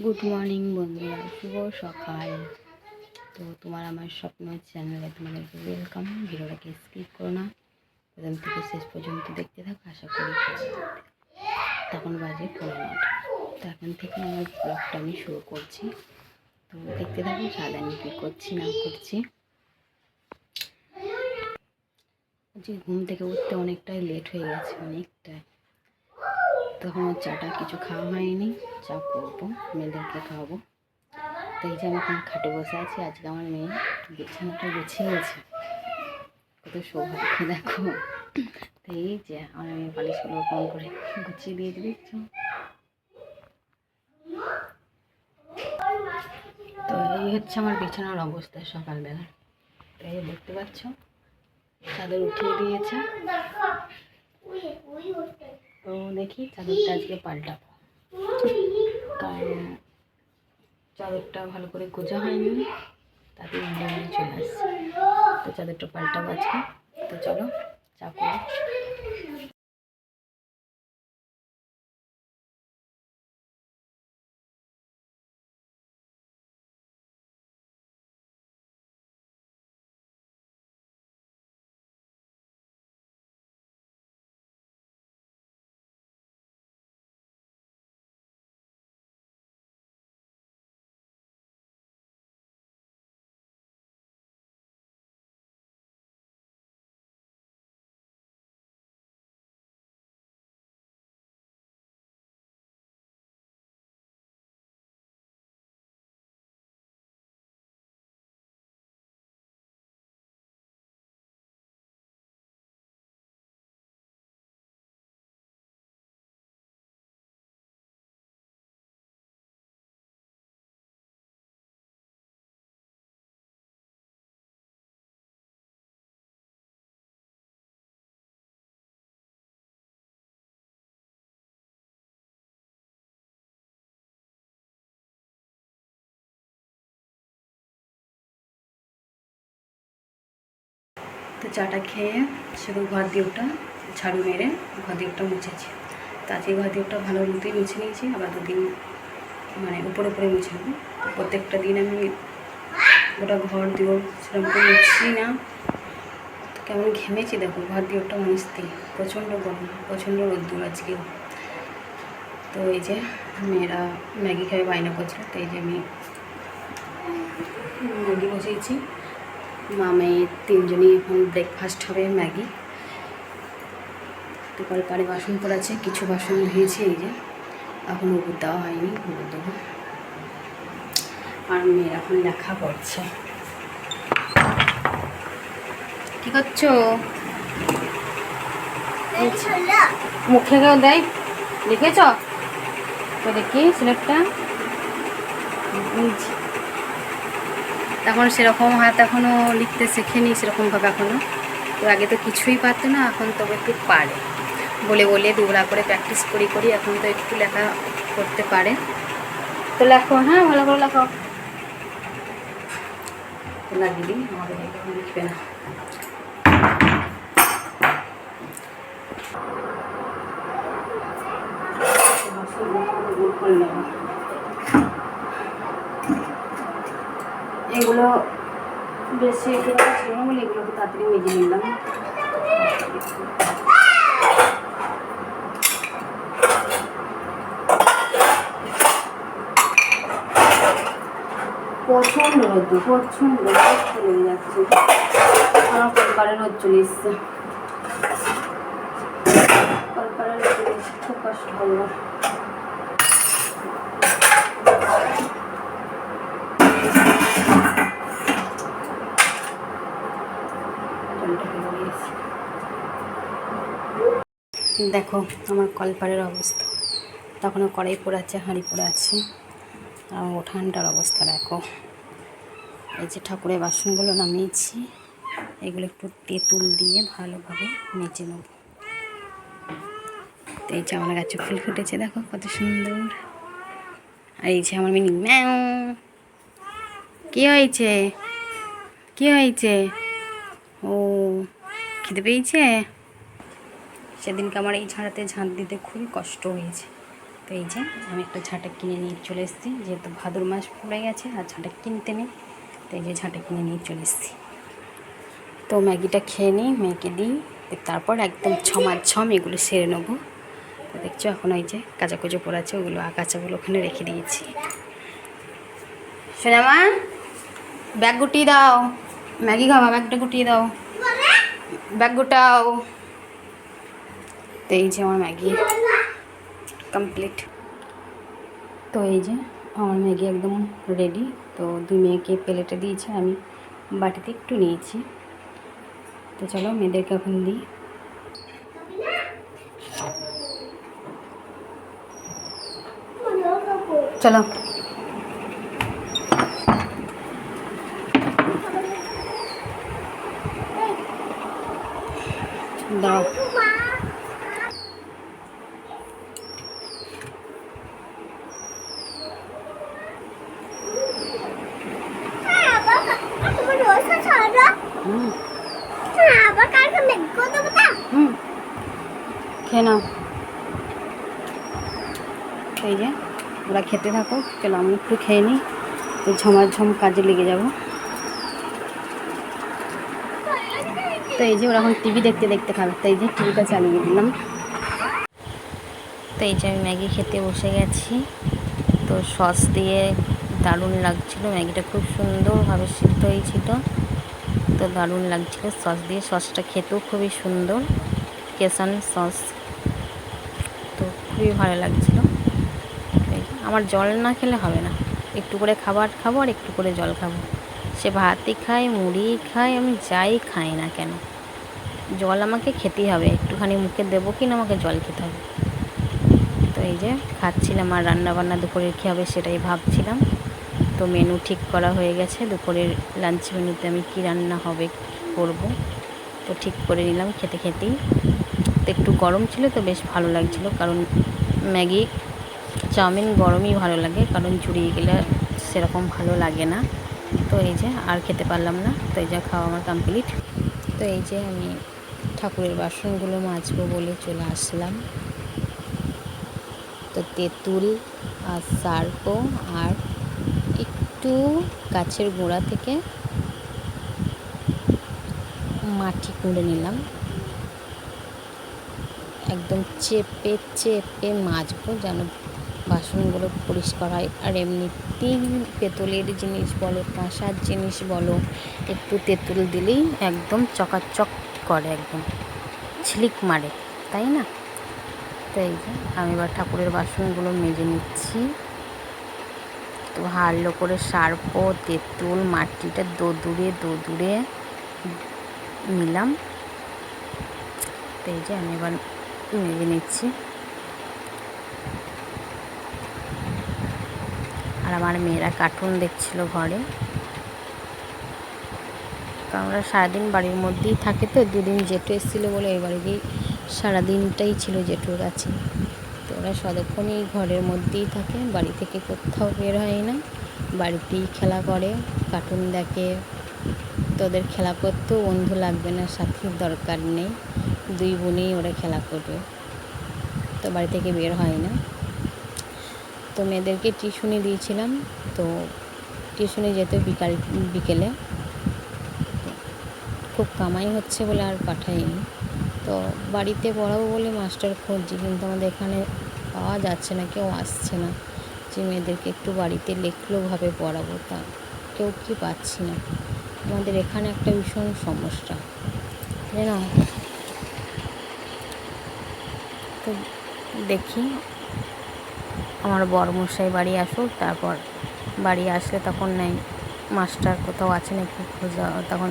Good morning বন্ধুরা, শুভ সকাল। তো তোমার আমার স্বপ্ন চ্যানেলে তোমাদেরকে ওয়েলকাম। ভিডিওটাকে স্কিপ করো না, প্রথম থেকে শেষ পর্যন্ত দেখতে থাকো। আশা করি তখন বাজে 9:15। তো এখন থেকে আমার ব্লগটা আমি শুরু করছি। তো দেখতে থাকো সারাদিন কী করছি না করছি। আজকে ঘুম থেকে উঠতে অনেকটাই লেট হয়ে গেছে, অনেকটাই। তখন চাটা কিছু খাওয়া হয়নি, চা করবো, মেয়েদেরকে খাওয়াবো। তো এই যে আমি এখন খাটে বসে আছি। আজকে আমার মেয়ে বিছানাটা গুছিয়েছে, কত সৌভাগ্য দেখো। তো এই যে আমার মেয়ে বালিশগুলো কম করে গুছিয়ে দিয়েছে, দেখছো। তো এই হচ্ছে আমার বিছানার অবস্থা সকালবেলা। তো এই দেখতে পাচ্ছ, চাদর উঠিয়ে দিয়েছে। তো দেখি চাদরটা আজকে পাল্টাবো, কারণ চাদরটা ভালো করে গোজা হয়নি, তাতে উল্টে চলে আসছে। তো চাদরটা পাল্টাবো আজকে। তো চলো চা করি। তো চাটা খেয়ে শুধু ঘর দিকটা ঝাড়ু মেরে ঘর দিকটা মুছেছি। তো আজকে ঘর দিকটা ভালো মতোই মুছে নিয়েছি। আবার দুদিন মানে উপরে মুছে নেবো। তো প্রত্যেকটা দিন আমি গোটা ঘর দিও সেরকম করে মুছছি না। তো কেমন ঘেমেছি দেখো, ঘর দিকটা মুছতে। প্রচণ্ড গরম, প্রচণ্ড রোদ্দুর আজকেও। তো এই যে মেয়েরা ম্যাগি খাবে বায়না করছিল, তো এই যে আমি ম্যাগি বসিয়েছি। মা মেয়ে তিনজনই এখন ব্রেকফাস্ট হবে ম্যাগি। তো কলপারে বাসন পড়েছে, কিছু বাসন ধুয়েছি। এই যে এখন উপর দেওয়া হয়নি, উপর দেবো। আর মেয়ের এখন লেখা পড়ছে। কী করছো? মুখে কেউ দেয়, লিখেছ তো দেখি সিলেটটা। তখন সেরকম হাত এখনও লিখতে শেখেনি সেরকমভাবে এখনও। তো আগে তো কিছুই পারতো না, এখন তবে একটু পারে। বলে বলে দুবেলা করে প্র্যাকটিস করি এখন তো একটু লেখা করতে পারে। তো লেখো, হ্যাঁ ভালো করে লেখো। লাগিয়ে দিই, আমাদের লিখবে না। এগুলো বেশি একটু ছিল না বলে এগুলোকে তাড়াতাড়ি মেজে নিলাম। প্রচণ্ড রোদ, প্রচণ্ড রোদ চলে যাচ্ছে। আমার কলপারে রোদ চলে এসছে, কলপারে রোদ চলে এসছে, খুব কষ্ট হলো। দেখো আমার কলপারের অবস্থা, তখনও কড়াই পড়ে আছে, হাঁড়ি পড়ে আছে। আর উঠানটার অবস্থা দেখো। এই যে ঠাকুরের বাসনগুলো নামিয়েছি, এগুলো একটু তেঁতুল দিয়ে ভালোভাবে মেজে নেব। তো এই যে আমার গাছে ফুল ফুটেছে, দেখো কত সুন্দর। আর এই যে আমার মিনি ম্যাও। কী হয়েছে, কী হয়েছে? ও খেতে পেয়েছে। সেদিনকে আমার এই ঝাড়াতে ঝাঁট দিতে খুবই কষ্ট হয়েছে, তো এই যে আমি একটা ঝাঁটা কিনে নিয়ে চলে এসেছি, যেহেতু ভাদর মাস পড়ে গেছে আর ঝাঁটা কিনতে নেই, তো এই যে ঝাঁটা কিনে নিয়ে চলে এসেছি। তো ম্যাগিটা খেয়ে নিই, ম্যাগি দিই, তারপর একদম ছম এগুলো সেরে নেবো। তো দেখছো এখন ওই যে কাঁচাকুচো পড়ে আছে, ওগুলো কাঁচাগুলো ওখানে রেখে দিয়েছি। সোনামা ব্যাগ গুটিয়ে দাও, ম্যাগি খাওয়া, ব্যাগটা গুটিয়ে দাও, ব্যাগ গোটাও। তো এই যে আমার ম্যাগি কমপ্লিট। তো এই যে আমার ম্যাগি একদম রেডি। তো 2 মেয়েকে প্লেটে দিয়েছি, আমি বাটিতে একটু নিয়েছি। তো চলো মেয়েদেরকে এখন দিই। চলো দাও। খেয়ে নাও। এই যে ওরা খেতে থাকো, চলো আমি একটু খেয়ে নিই, তো ঝমাঝম কাজে লেগে যাব। তো এই যে ওরা এখন টিভি দেখতে দেখতে খাবে, তো এই যে টিভিটা চালিয়ে দিলাম। তো এই যে আমি ম্যাগি খেতে বসে গেছি। তো সস দিয়ে দারুণ লাগছিল, ম্যাগিটা খুব সুন্দরভাবে সিদ্ধ হয়েছিল, তো দারুণ লাগছিল সস দিয়ে। সসটা খেতেও খুবই সুন্দর, কেসান সস, তো খুবই ভালো লাগছিল। আমার জল না খেলে হবে না, একটু করে খাবার খাবো আর একটু করে জল খাবো। সে ভাতই খাই, মুড়ি খাই, আমি যাই খাই না কেন, জল আমাকে খেতেই হবে। একটুখানি মুখে দেবো কি না, আমাকে জল খেতে হবে। তো এই যে খাচ্ছিলাম, আর রান্নাবান্না দুপুরের কী হবে সেটাই ভাবছিলাম। তো মেনু ঠিক করা হয়ে গেছে, দুপুরের লাঞ্চ মেনুতে আমি কি রান্না হবে করব, তো ঠিক করে নিলাম খেতে খেতেই। তো একটু গরম ছিল তো বেশ ভালো লাগছিল, কারণ ম্যাগি চাউমিন গরমই ভালো লাগে, কারণ জুড়িয়ে গেলে সেরকম ভালো লাগে না। তো এই যে আর খেতে পারলাম না, তো এই যে খাওয়া আমার কমপ্লিট। তো এই যে আমি ঠাকুরের বাসনগুলো মাজবো বলে চলে আসলাম। তো তেঁতুল আর সার্ফ আর একটু গাছের গোড়া থেকে মাটি কুড়ে নিলাম, একদম চেপে চেপে মাজবো যেন বাসনগুলো পরিষ্কার হয়। আর এমনিতেই পেতলের জিনিস বলো, কাঁসার জিনিস বলো, একটু তেঁতুল দিলেই একদম চকাচক করে, একদম ঝিলিক মারে, তাই না? তো এই যে আমি এবার ঠাকুরের বাসনগুলো মেজে নিচ্ছি। তো ভালো করে সার্ফ, তেঁতুল, মাটিটা দোদুরে নিলাম। তো এই যে আমি এবার মেজে নিচ্ছি। আর আমার মেয়েরা কার্টুন দেখছিল ঘরে, কারণ ওরা সারাদিন বাড়ির মধ্যেই থাকে। তো 2 দিন জেঠু এসেছিলো বলে এই বাড়িতেই সারাদিনটাই ছিল জেঠুর কাছে। তো ওরা সদক্ষণই ঘরের মধ্যেই থাকে, বাড়ি থেকে কোথাও বের হয় না, বাড়িতেই খেলা করে, কার্টুন দেখে। তো ওদের খেলা করতেও বন্ধু লাগবে না, সাথীর দরকার নেই, 2 বোনেই ওরা খেলা করবে, তো বাড়ি থেকে বের হয় না। তো মেয়েদেরকে টিউশনি দিয়েছিলাম, তো টিউশনি যেতে বিকেলে খুব কামাই হচ্ছে বলে আর পাঠাইনি। তো বাড়িতে পড়াবো বলে মাস্টার খুঁজছি, কিন্তু আমাদের এখানে পাওয়া যাচ্ছে না, কেউ আসছে না যে মেয়েদেরকে একটু বাড়িতে লেখলোভাবে পড়াবো, তা কেউ কি পাচ্ছি না। আমাদের এখানে একটা ভীষণ সমস্যা, জানো। তো দেখি আমার বড়মশাই বাড়ি আসুক, তারপর বাড়ি আসলে তখন নাই মাস্টার কোথাও আছে নাকি খোঁজা, তখন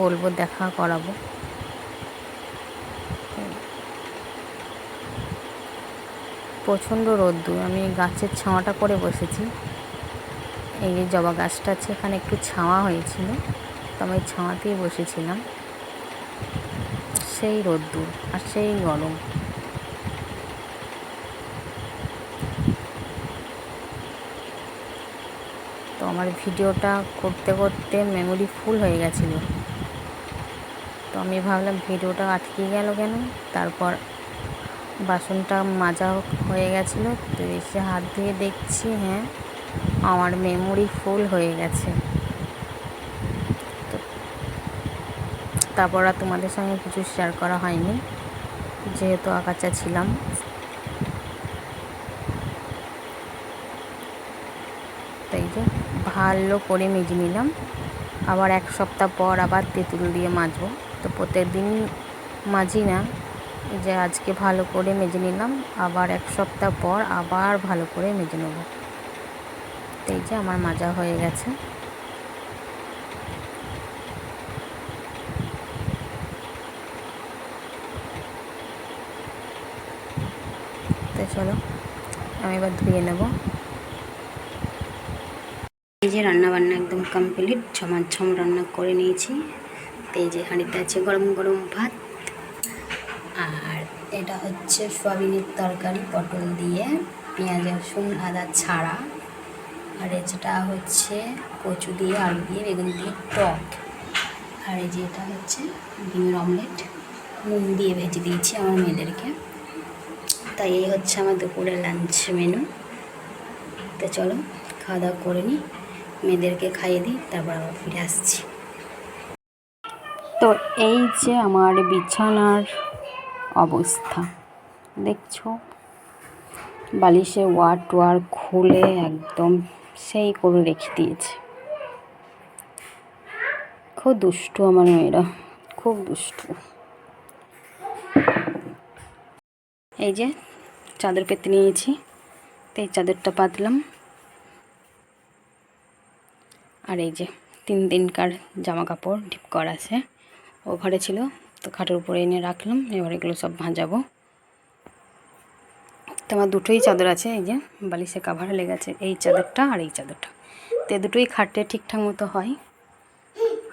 বলবো, দেখা করাবো। প্রচণ্ড রোদ্দুর, আমি গাছের ছাওয়াটা করে বসেছি। এই যে জবা গাছটা আছে, এখানে একটু ছাওয়া হয়েছিল, তো আমি ছাওয়াতেই বসেছিলাম। সেই রোদ্দুর আর সেই গরম। তো আমার ভিডিওটা করতে করতে মেমোরি ফুল হয়ে গেছিলো, তো আমি ভাবলাম ভিডিওটা আটকে গেল কেন। তারপর বাসনটা মাজা হয়ে গেছিলো, তো এসে হাত ধুয়ে দেখছি হ্যাঁ আমার মেমোরি ফুল হয়ে গেছে। তো তারপর আর তোমাদের সঙ্গে কিছু শেয়ার করা হয়নি, যেহেতু আগাছা ছিলাম। তাই যে ভালো করে মেজে নিলাম। আবার 1 সপ্তাহ পর আবার তেঁতুল দিয়ে মাজবো। তো প্রত্যেক দিন মাজি না, যে আজকে ভালো করে মেজে নিলাম, আবার 1 সপ্তাহ পর আবার ভালো করে মেজে নেব। এই যে আমার মাজা হয়ে গেছে। তো চলো আমি এবার ধুয়ে নেব। এই যে রান্নাবান্না একদম কমপ্লিট, ঝমাঝম রান্না করে নিয়েছি। তো এই যে হাঁড়িতে আছে গরম গরম ভাত, আর এটা হচ্ছে সয়াবিনের তরকারি পটল দিয়ে, পেঁয়াজ রসুন আদা ছাড়া। আর যেটা হচ্ছে কচু দিয়ে আলু দিয়ে বেগুন দিয়ে টক। আর এই যে এটা হচ্ছে ডিমের অমলেট, নুন দিয়ে ভেজে দিয়েছি আমার মেয়েদেরকে। তাই এই হচ্ছে আমার দুপুরের লাঞ্চ মেনু। তো চলো খাওয়া দাওয়া করে নিই, মেয়েদেরকে খাইয়ে দিই, তারপর আবার ফিরে আসছি। তো এই যে আমার বিছানার অবস্থা দেখছো, বালিশে ওয়ার খুলে একদম সেই করে রেখে দিয়েছে। খুব দুষ্টু আমার মেয়েরা, খুব দুষ্টু। এই যে চাদর পেতে নিয়েছি, তো এই চাদরটা পাতলাম। আর এই যে 3 দিনকার জামা কাপড় ডিপ করা আছে, ও ঘরে ছিল, তো খাটের উপরে এনে রাখলাম। এবার এগুলো সব ভাজাবো। তো আমার দুটোই চাদর আছে, এই যে বালিশে কাভারে লেগেছে, এই চাদরটা আর এই চাদরটা। তো এই দুটোই খাটে ঠিকঠাক মতো হয়,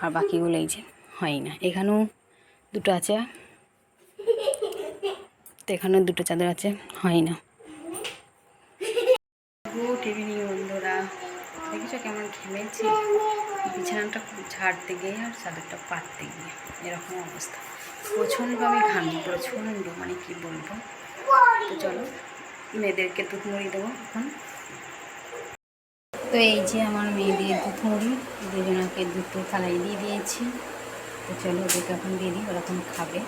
আর বাকিগুলো এই যে হয় না। এখানেও দুটো আছে, তো এখানেও দুটো চাদর আছে, হয় না। গুড ইভিনিং বন্ধুরা, দেখেছো কেমন ঘেমেছি বিছানাটা ঝাড়তে গিয়ে আর চাদরটা পাততে গিয়ে, এরকম অবস্থা। প্রচণ্ড আমি ঘামি, প্রচণ্ড, মানে কি বলবো। তো চলো মেয়েদেরকে দুধ মুড়ি দেবো এখন। তো এই যে আমার মেয়েদের দুধ মুড়ি, দুজনাকে দুটো থালায় দিয়ে দিয়েছি। তো চলো ওদেরকে এখন দিয়ে দিই, ওরকম খাবে।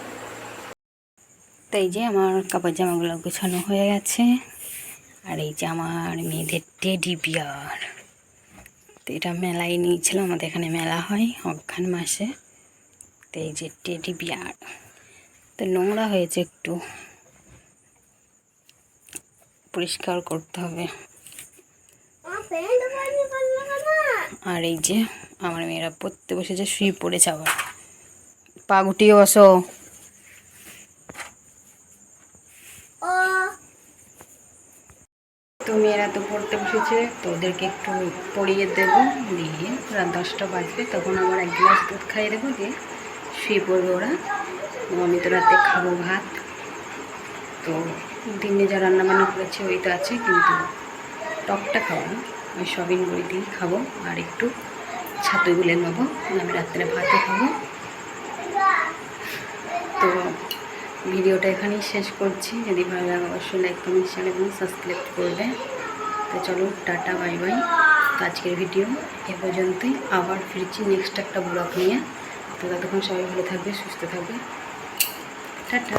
তো এই যে আমার কাপড় জামাগুলো গোছানো হয়ে গেছে। আর এই যে আমার মেয়েদের টেডি বিয়ার, তো এটা মেলায় নিয়েছিল, আমাদের এখানে মেলা হয় অঘ্রান মাসে। তো এই যে টেডি বিয়ার, তো নোংরা হয়েছে, একটু পরিষ্কার করতে হবে। আর এই যে আমার মেয়েরা পড়তে বসেছে, শুয়ে পড়েছে, আবার পা গুটিয়ে বসো। তো মেয়েরা তো পড়তে বসেছে, তো ওদেরকে একটু পড়িয়ে দেবো, দিয়ে রাত 10টা বাজবে, তখন আবার 1 গ্লাস দুধ খাইয়ে দেবো, দিয়ে শুয়ে পড়বে ওরা। আমি তো রাতে খাবো ভাত। তো দিনে যা রান্নাবান্না করেছি ওই তো আছে, কিন্তু টকটা খাবো না, ওই সয়াবিন বড়ি দিয়েই খাবো, আর একটু ছাতু গুলে নেবো, আমি রাত্রে ভাতে খাবো। তো ভিডিওটা এখানেই শেষ করছি। যদি ভালো লাগে অবশ্যই লাইক কমেন্ট শেয়ার এবং সাবস্ক্রাইব করবে। তো চলো টাটা বাই বাই। তো আজকের ভিডিও এ পর্যন্তই, আবার ফিরছি নেক্সট একটা ব্লগ নিয়ে। তো ততক্ষণ সবাই ভালো থাকবে, সুস্থ থাকবে, টাটা।